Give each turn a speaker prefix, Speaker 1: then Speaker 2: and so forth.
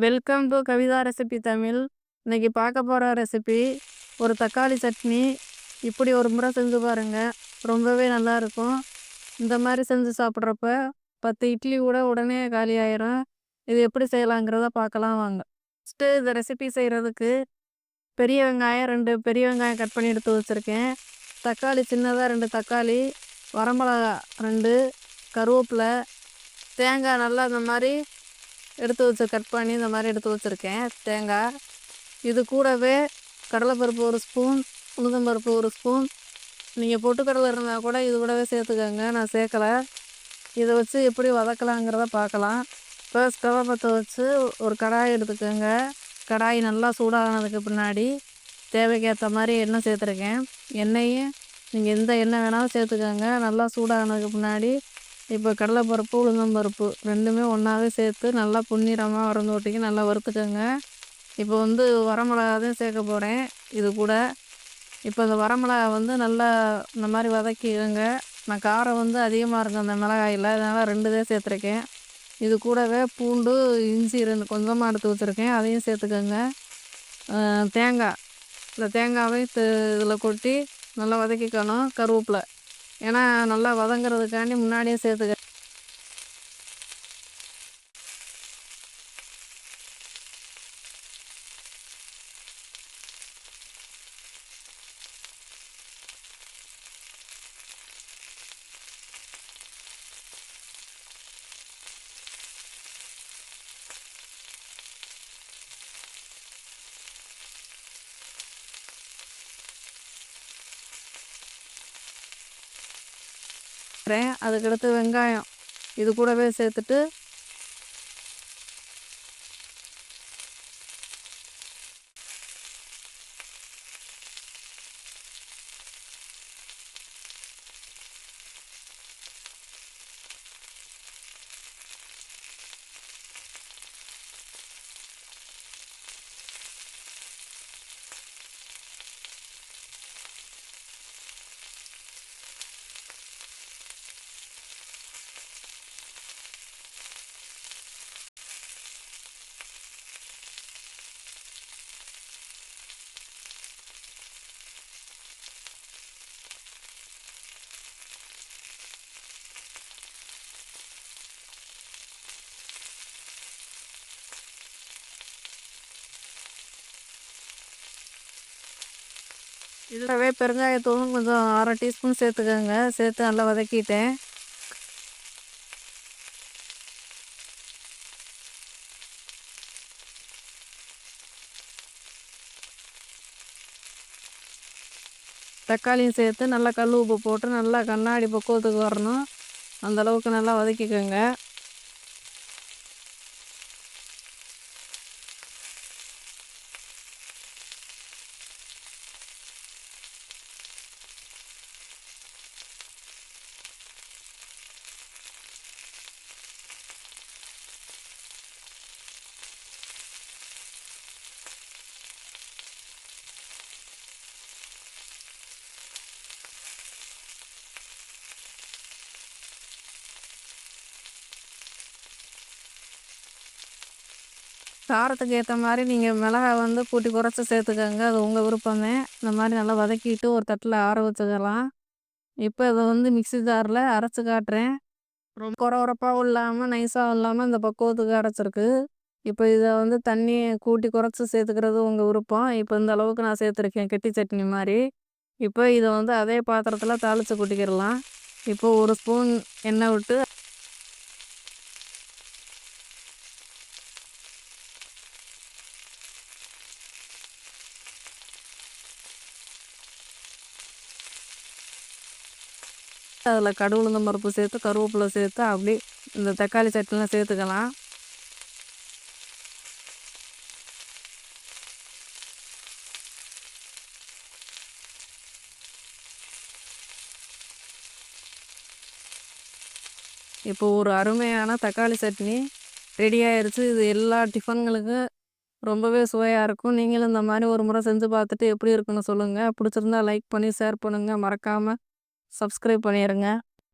Speaker 1: Welcome to Kavitha recipe Tamil. இன்னைக்கு பார்க்க போகிற ரெசிபி ஒரு தக்காளி சட்னி. இப்படி ஒரு முறை செஞ்சு பாருங்க, ரொம்பவே நல்லா இருக்கும். இந்த மாதிரி செஞ்சு சாப்பிட்றப்ப 10 இட்லி கூட உடனே காலி ஆயிரும். இது எப்படி செய்யலாங்கிறத பார்க்கலாம் வாங்க. ஃபஸ்ட்டு இந்த ரெசிபி செய்கிறதுக்கு பெரிய வெங்காயம் 2 பெரிய வெங்காயம் கட் பண்ணி எடுத்து வச்சுருக்கேன். தக்காளி சின்னதாக 2 தக்காளி, வரமிளகா 2, கருவேப்பிலை, தேங்காய் நல்லா இந்த மாதிரி கட் பண்ணி இந்த மாதிரி எடுத்து வச்சுருக்கேன். தேங்காய், இது கூடவே கடலைப்பருப்பு 1 ஸ்பூன், உளுந்தம்பருப்பு 1 ஸ்பூன். நீங்கள் பொட்டுக்கடலை இருந்தால் கூட இது கூடவே சேர்த்துக்கோங்க, நான் சேர்க்கலை. இதை வச்சு எப்படி வதக்கலாங்கிறத பார்க்கலாம். இப்போ ஸ்டவ்வை பற்ற வச்சு ஒரு கடாய் எடுத்துக்கோங்க. கடாய் நல்லா சூடானதுக்கு பின்னாடி தேவைக்கேற்ற மாதிரி எண்ணெய் சேர்த்துருக்கேன். எண்ணெயும் நீங்கள் எந்த எண்ணெய் வேணாலும் சேர்த்துக்கோங்க. நல்லா சூடானதுக்கு பின்னாடி இப்போ கடலைப்பருப்பு, உளுந்தம்பருப்பு 2மே ஒன்றாவே சேர்த்து நல்லா பொன்னிறமாக வரந்தோட்டிக்கு நல்லா வறுத்துக்கோங்க. இப்போ வரமிளகாதையும் சேர்க்க போகிறேன் இது கூட. இப்போ இந்த வரமிளகா நல்லா இந்த மாதிரி வதக்கிக்கோங்க. நான் காரம் அதிகமாக இருக்கும் அந்த மிளகாயில், அதனால் 2 தான் சேர்த்துருக்கேன். இது கூடவே பூண்டு, இஞ்சி 2 கொஞ்சமாக எடுத்து வச்சுருக்கேன், அதையும் சேர்த்துக்கோங்க. தேங்காய், இந்த தேங்காவையும் இதில் கொட்டி நல்லா வதக்கிக்கணும். கருவேப்பிலை, ஏன்னா நல்லா வதங்கிறதுக்காண்டி முன்னாடியே சேர்த்துக்க. அதுக்கடுத்து வெங்காயம் இது கூடவே சேர்த்துட்டு இதிலவே பெருங்காயத்தூளும் கொஞ்சம் 1/2 டீஸ்பூன் சேர்த்துக்கோங்க. சேர்த்து நல்லா வதக்கிட்டேன். தக்காளியும் சேர்த்து நல்லா கல் உப்பு போட்டு நல்லா கண்ணாடி பக்குவத்துக்கு வரணும், அந்தளவுக்கு நல்லா வதக்கிக்கோங்க. காரத்துக்கு ஏற்ற மாதிரி நீங்கள் மிளகாய் கூட்டி குறைச்சி சேர்த்துக்கோங்க, அது உங்கள் விருப்பமே. இந்த மாதிரி நல்லா வதக்கிட்டு ஒரு தட்டில் ஆற வச்சுக்கலாம். இப்போ இதை மிக்ஸி ஜாரில் அரைச்சி காட்டுறேன். ரொம்ப குறப்பாகவும் இல்லாமல் நைஸாகவும் இல்லாமல் இந்த பக்குவத்துக்கு அரைச்சிருக்கு. இப்போ இதை தண்ணி கூட்டி குறைச்சி சேர்த்துக்கிறது உங்கள் விருப்பம். இப்போ இந்த அளவுக்கு நான் சேர்த்துருக்கேன், கெட்டி சட்னி மாதிரி. இப்போ இதை அதே பாத்திரத்தில் தாளித்து கொட்டிக்கிடலாம். இப்போ 1 ஸ்பூன் எண்ணெய் விட்டு அதில் கடுகு உளுந்தம் பருப்பு சேர்த்து கருவேப்பிலை சேர்த்து அப்படியே இந்த தக்காளி சட்னிலாம் சேர்த்துக்கலாம். இப்போ ஒரு அருமையான தக்காளி சட்னி ரெடி ஆயிடுச்சு. இது எல்லா டிஃபன்களுக்கும் ரொம்பவே சுவையாக இருக்கும். நீங்களும் இந்த மாதிரி ஒரு முறை செஞ்சு பார்த்துட்டு எப்படி இருக்குன்னு சொல்லுங்கள். பிடிச்சிருந்தா லைக் பண்ணி ஷேர் பண்ணுங்கள். மறக்காமல் சப்ஸ்கிரைப் பண்ணிடுங்க.